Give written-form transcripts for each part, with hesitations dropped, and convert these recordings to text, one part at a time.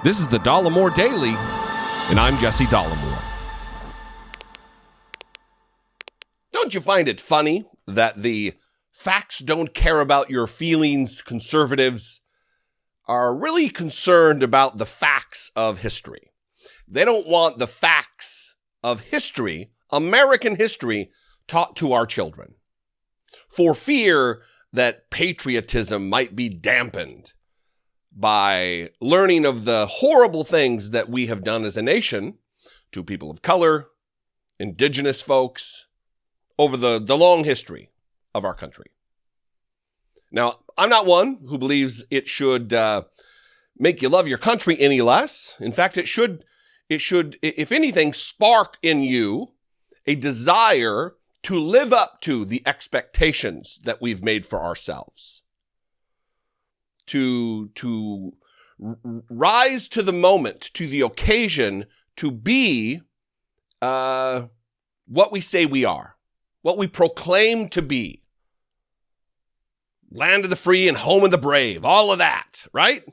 This is the Dollemore Daily, and I'm Jesse Dollemore. Don't you find it funny that the facts don't care about your feelings conservatives are really concerned about the facts of history? They don't want the facts of history, American history, taught to our children, for fear that patriotism might be dampened by learning of the horrible things that we have done as a nation to people of color, indigenous folks, over the long history of our country. Now, I'm not one who believes it should make you love your country any less. In fact, it should, if anything, spark in you a desire to live up to the expectations that we've made for ourselves. To rise to the moment, to the occasion, to be what we say we are, what we proclaim to be. Land of the free and home of the brave, all of that, right?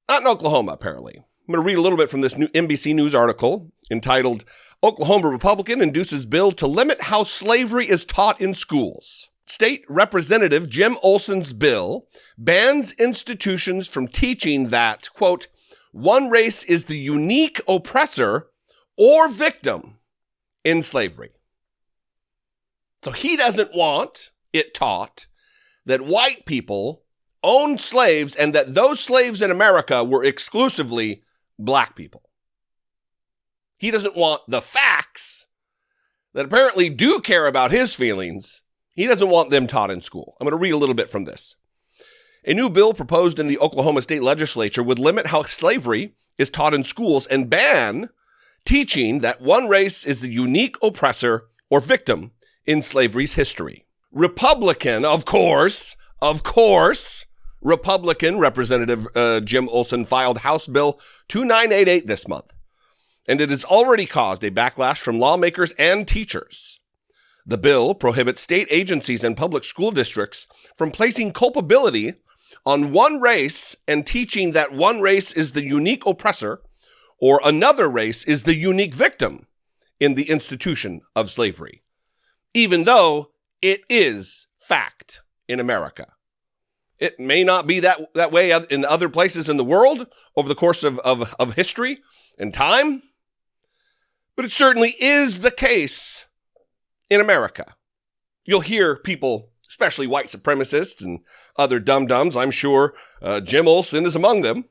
Not in Oklahoma, apparently. I'm going to read a little bit from this new NBC News article entitled, Oklahoma Republican Induces Bill to Limit How Slavery is Taught in Schools. State Representative Jim Olsen's bill bans institutions from teaching that, quote, one race is the unique oppressor or victim in slavery. So he doesn't want it taught that white people owned slaves and that those slaves in America were exclusively black people. He doesn't want the facts that apparently do care about his feelings. He doesn't want them taught in school. I'm going to read a little bit from this. A new bill proposed in the Oklahoma State Legislature would limit how slavery is taught in schools and ban teaching that one race is the unique oppressor or victim in slavery's history. Republican, of course, Republican Representative Jim Olsen filed House Bill 2988 this month, and it has already caused a backlash from lawmakers and teachers. The bill prohibits state agencies and public school districts from placing culpability on one race and teaching that one race is the unique oppressor or another race is the unique victim in the institution of slavery, even though it is fact in America. It may not be that way in other places in the world over the course of history and time, but it certainly is the case in America. You'll hear people, especially white supremacists and other dum-dums, I'm sure Jim Olsen is among them,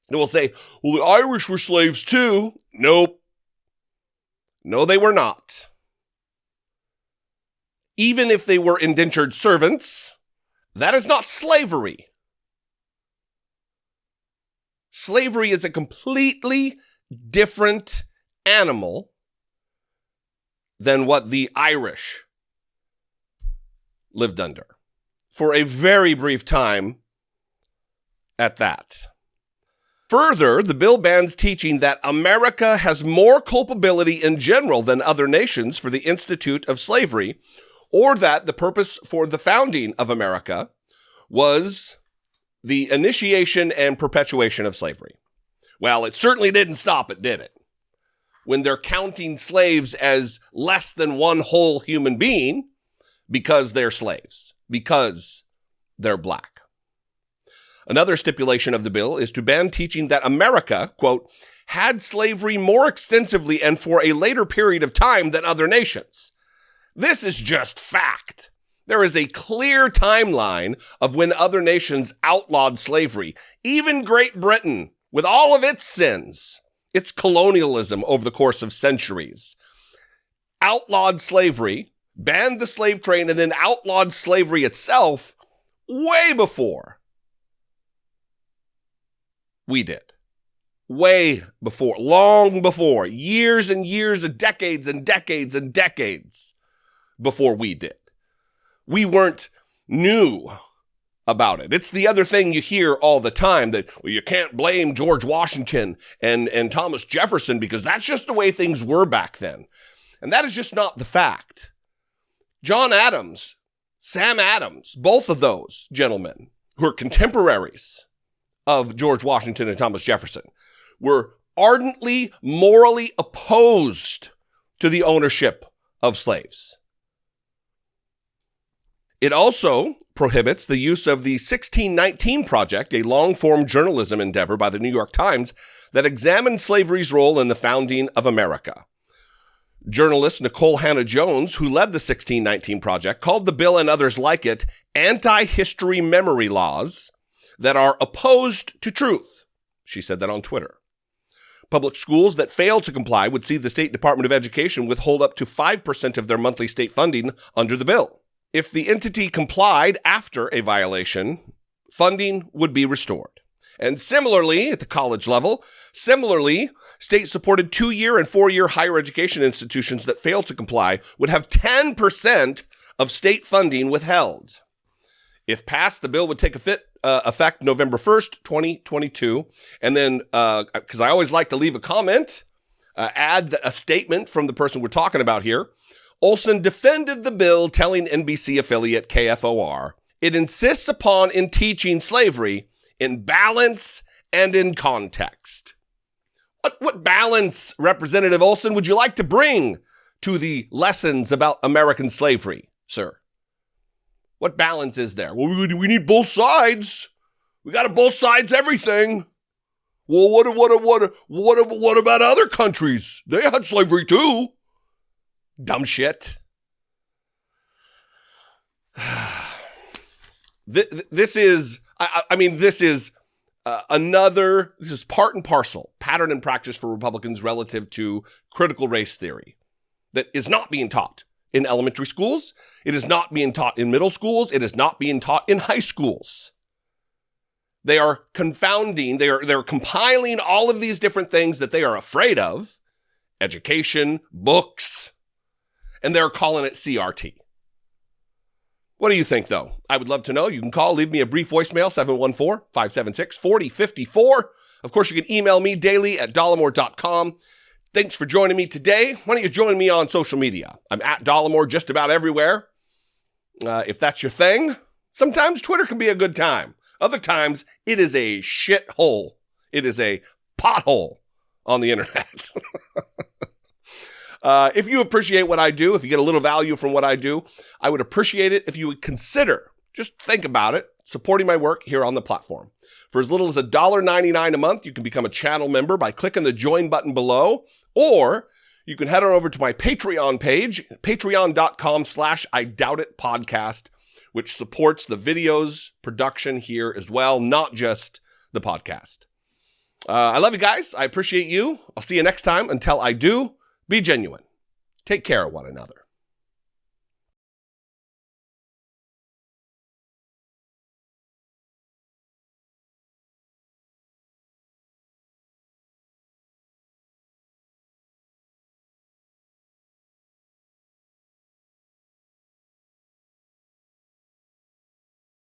and will say, well, the Irish were slaves too. Nope. No, they were not. Even if they were indentured servants, that is not slavery. Slavery is a completely different animal than what the Irish lived under, for a very brief time at that. Further, the bill bans teaching that America has more culpability in general than other nations for the institute of slavery, or that the purpose for the founding of America was the initiation and perpetuation of slavery. Well, it certainly didn't stop it, did it? When they're counting slaves as less than one whole human being because they're slaves, because they're black. Another stipulation of the bill is to ban teaching that America, quote, had slavery more extensively and for a later period of time than other nations. This is just fact. There is a clear timeline of when other nations outlawed slavery. Even Great Britain, with all of its sins, its colonialism over the course of centuries, outlawed slavery, banned the slave trade, and then outlawed slavery itself way before we did. Way before, long before, years and years, decades and decades and decades before we did. We weren't new about it. It's the other thing you hear all the time that, well, you can't blame George Washington and Thomas Jefferson because that's just the way things were back then. And that is just not the fact. John Adams, Sam Adams, both of those gentlemen who are contemporaries of George Washington and Thomas Jefferson were ardently, morally opposed to the ownership of slaves. It also prohibits the use of the 1619 Project, a long-form journalism endeavor by the New York Times that examined slavery's role in the founding of America. Journalist Nicole Hannah-Jones, who led the 1619 Project, called the bill and others like it anti-history memory laws that are opposed to truth. She said that on Twitter. Public schools that fail to comply would see the State Department of Education withhold up to 5% of their monthly state funding under the bill. If the entity complied after a violation, funding would be restored. And similarly, at the college level, state-supported 2-year and 4-year higher education institutions that fail to comply would have 10% of state funding withheld. If passed, the bill would take effect November 1st, 2022. And then, because I always like to leave a comment, add a statement from the person we're talking about here. Olsen defended the bill, telling NBC affiliate KFOR, it insists upon in teaching slavery in balance and in context. What balance, Representative Olsen, would you like to bring to the lessons about American slavery, sir? What balance is there? Well, we need both sides. We got to both sides everything. Well, what about other countries? They had slavery too. Dumb shit. This is part and parcel, pattern and practice for Republicans relative to critical race theory that is not being taught in elementary schools. It is not being taught in middle schools. It is not being taught in high schools. They are confounding, they're compiling all of these different things that they are afraid of, education, books, and they're calling it CRT. What do you think, though? I would love to know. You can call, leave me a brief voicemail, 714-576-4054. Of course, you can email me daily at dollemore.com. Thanks for joining me today. Why don't you join me on social media? I'm at Dollemore just about everywhere. If that's your thing, sometimes Twitter can be a good time. Other times, it is a shithole. It is a pothole on the internet. If you appreciate what I do, if you get a little value from what I do, I would appreciate it if you would consider, just think about it, supporting my work here on the platform. For as little as $1.99 a month, you can become a channel member by clicking the join button below, or you can head on over to my Patreon page, patreon.com/IDoubtItPodcast, which supports the videos production here as well, not just the podcast. I love you guys. I appreciate you. I'll see you next time. Until I do, be genuine. Take care of one another.